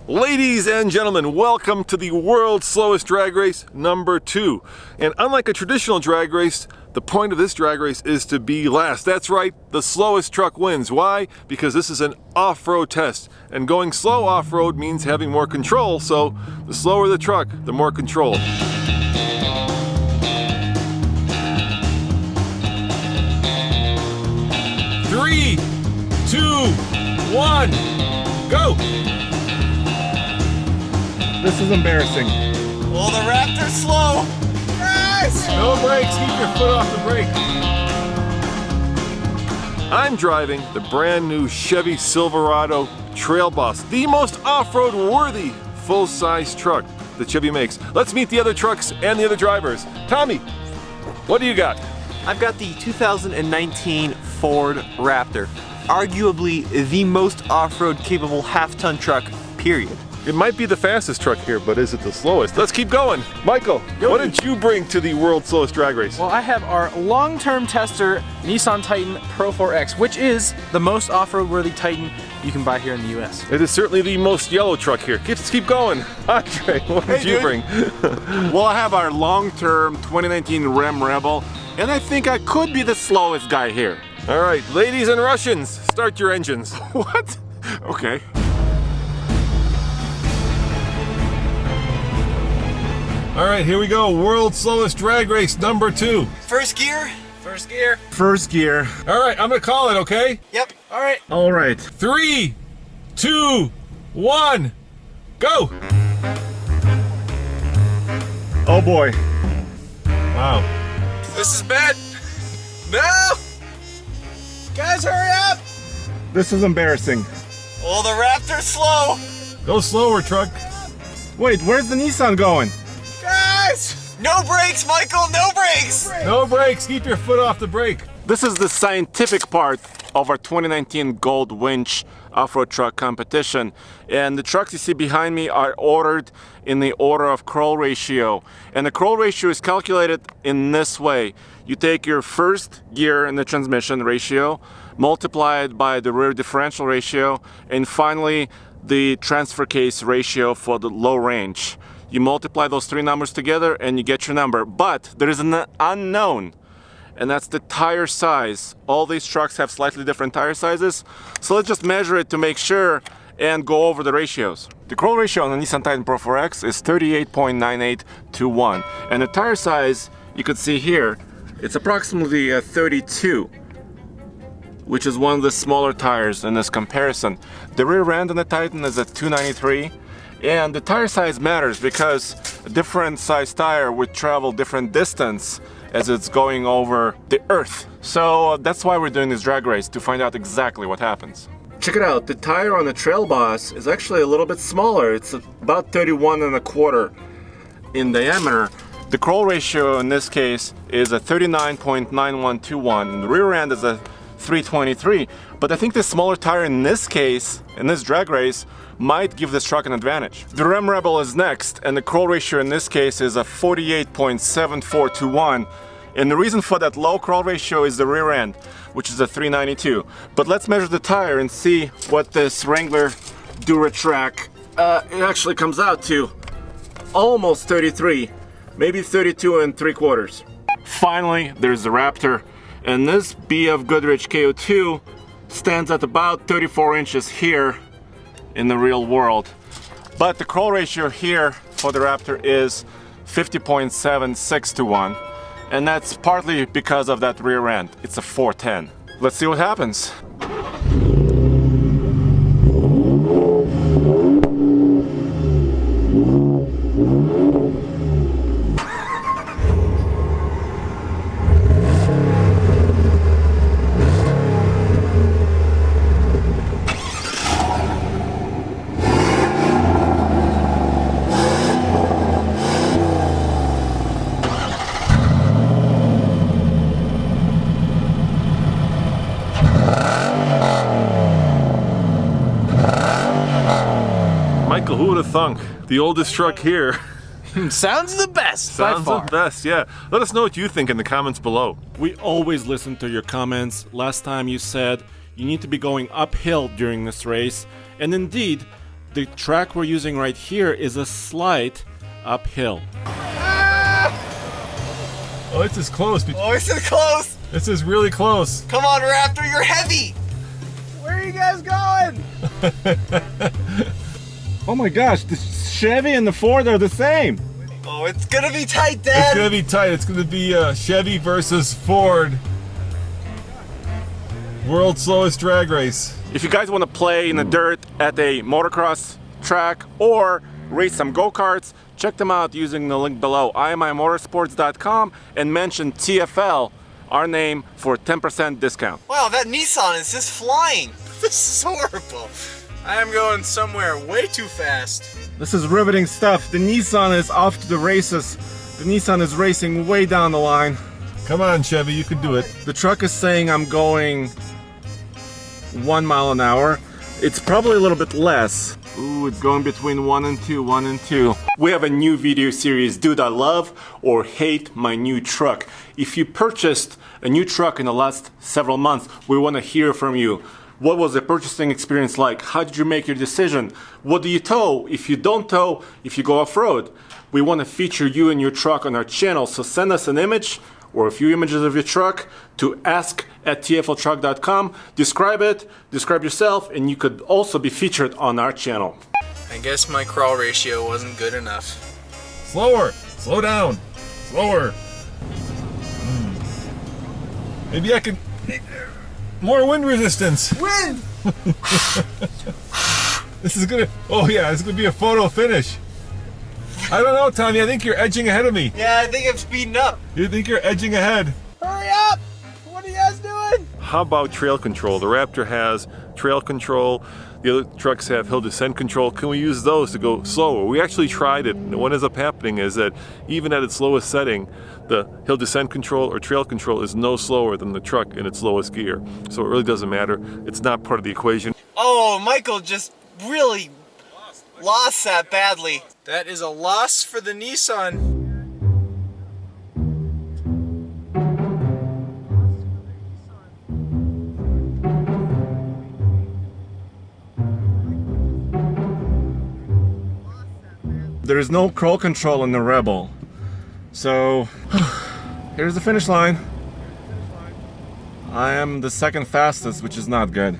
Ladies and gentlemen, welcome to the world's slowest drag race number 2. And unlike a traditional drag race, the point of this drag race is to be last. That's right, the slowest truck wins. Why? Because this is an off-road test. And going slow off-road means having more control, so the slower the truck, the more control. Three, 2, 1, go! This is embarrassing. Oh, the Raptor's slow. Guys! No brakes, keep your foot off the brake. I'm driving the brand new Chevy Silverado TrailBoss, the most off-road worthy full-size truck that Chevy makes. Let's meet the other trucks and the other drivers. Tommy, what do you got? I've got the 2019 Ford Raptor, arguably the most off-road capable half-ton truck, period. It might be the fastest truck here, but is it the slowest? Let's keep going. Michael, what did you bring to the world's slowest drag race? Well, I have our long-term tester Nissan Titan PRO-4X, which is the most off-road worthy Titan you can buy here in the US. It is certainly the most yellow truck here. Let's keep going. Andre, what did you bring? Well, I have our long-term 2019 Ram Rebel, and I think I could be the slowest guy here. All right, ladies and Russians, start your engines. What? Okay. All right, here we go. World's slowest drag race number 2. First gear. First gear. First gear. All right, I'm gonna call it, okay? Yep. All right. All right. 3, 2, 1, go! Oh boy. Wow. This is bad. No! Guys, hurry up! This is embarrassing. Oh, the Raptor's slow. Go slower, truck. Wait, where's the Nissan going? Guys! No brakes, Michael, no brakes! No brakes, keep your foot off the brake. This is the scientific part of our 2019 Gold Winch off-road truck competition. And the trucks you see behind me are ordered in the order of crawl ratio. And the crawl ratio is calculated in this way. You take your first gear in the transmission ratio, multiply it by the rear differential ratio, and finally the transfer case ratio for the low range. You multiply those three numbers together and you get your number. But there is an unknown, and that's the tire size. All these trucks have slightly different tire sizes, so let's just measure it to make sure and go over the ratios. The crawl ratio on the Nissan Titan PRO-4X is 38.98 to 1, and the tire size you could see here, it's approximately 32, which is one of the smaller tires in this comparison. The rear end on the Titan is at 293. And the tire size matters because a different size tire would travel different distance as it's going over the earth. So that's why we're doing this drag race, to find out exactly what happens. Check it out, the tire on the TrailBoss is actually a little bit smaller. It's about 31.25 in diameter. The crawl ratio in this case is a 39.91 to 1, and the rear end is a 323. But I think the smaller tire in this case, in this drag race, might give this truck an advantage. The Ram Rebel is next, and the crawl ratio in this case is a 48.74 to 1. And the reason for that low crawl ratio is the rear end, which is a 392. But let's measure the tire and see what this Wrangler Duratrack it actually comes out to. Almost 33, maybe 32.75. Finally, there's the Raptor, and this BF Goodrich KO2 stands at about 34 inches here in the real world. But the crawl ratio here for the Raptor is 50.76 to 1, and that's partly because of that rear end. It's a 410. Let's see what happens. Michael, who would have thunk? The oldest truck here. Sounds the best Sounds by far. the best, yeah. Let us know what you think in the comments below. We always listen to your comments. Last time you said you need to be going uphill during this race, and indeed, the track we're using right here is a slight uphill. Oh, this is close. Oh, this is close. This is really close. Come on, Raptor, you're heavy. Where are you guys going? Oh my gosh, the Chevy and the Ford are the same. Oh, it's gonna be tight, Dad. It's gonna be tight. It's gonna be Chevy versus Ford. World's slowest drag race. If you guys want to play in the dirt at a motocross track or race some go-karts, check them out using the link below, imimotorsports.com, and mention TFL, our name, for 10% discount. Wow, that Nissan is just flying. This is horrible. I am going somewhere way too fast. This is riveting stuff. The Nissan is off to the races. The Nissan is racing way down the line. Come on, Chevy, you can do it. The truck is saying I'm going 1 mile an hour. It's probably a little bit less. Ooh, it's going between 1 and 2, 1 and 2. We have a new video series, Dude I Love or Hate My New Truck. If you purchased a new truck in the last several months, we want to hear from you. What was the purchasing experience like? How did you make your decision? What do you tow? If you don't tow, if you go off-road, we want to feature you and your truck on our channel. So send us an image or a few images of your truck to ask@tfltruck.com. Describe it, describe yourself, and you could also be featured on our channel. I guess my crawl ratio wasn't good enough. Slower. Slow down. Slower. Maybe I can... More wind resistance. Wind! This is gonna... Oh yeah, this is gonna be a photo finish. I don't know, Tommy. I think you're edging ahead of me. Yeah, I think I'm speeding up. You think you're edging ahead? Hurry up! What are you guys doing? How about trail control? The Raptor has trail control. The other trucks have hill descent control. Can we use those to go slower? We actually tried it, and what ends up happening is that even at its lowest setting, the hill descent control or trail control is no slower than the truck in its lowest gear. So it really doesn't matter. It's not part of the equation. Oh, Michael just really lost that badly. That is a loss for the Nissan. There is no crawl control in the Rebel. So, here's the finish line. I am the second fastest, which is not good.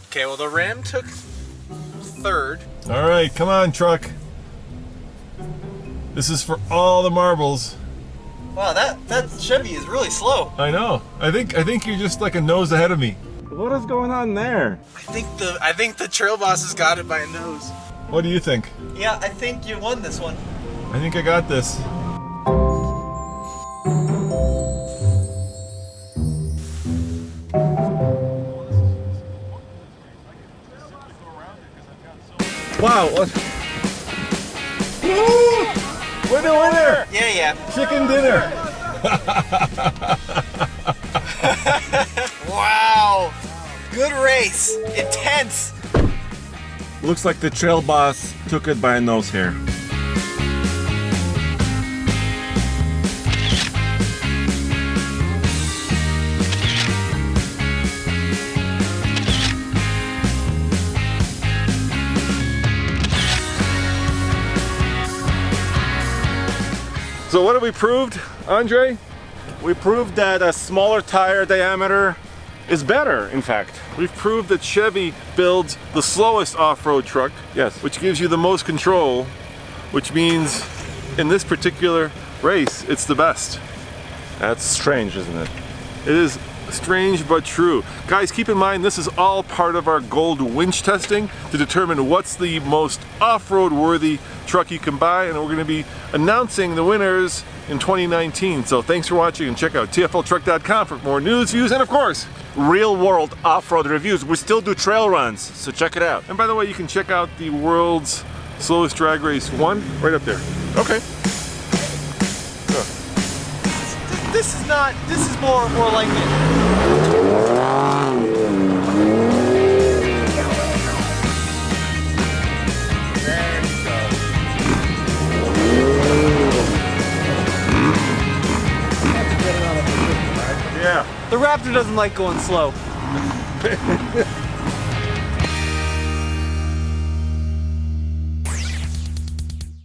Okay, well the Ram took third. All right, come on, truck. This is for all the marbles. Wow, that Chevy is really slow. I know. I think you're just like a nose ahead of me. What is going on there? I think the TrailBoss has got it by a nose. What do you think? Yeah, I think you won this one. I think I got this. Wow. We're the winner! Yeah. Chicken dinner! Wow. Good race. Intense. Looks like the TrailBoss took it by a nose hair. So what have we proved, Andre? We proved that a smaller tire diameter is better, in fact. We've proved that Chevy builds the slowest off-road truck, Yes. which gives you the most control, which means in this particular race, it's the best. That's strange, isn't it? It is strange but true. Guys, keep in mind this is all part of our gold winch testing to determine what's the most off-road worthy truck you can buy, and we're going to be announcing the winners in 2019. So thanks for watching, and check out tfltruck.com for more news, views, and of course, Real world off-road reviews. We still do trail runs, so check it out. and by the way, you can check out the world's slowest drag race 1 right up there. Okay. This is more like it. There we go. The Raptor doesn't like going slow.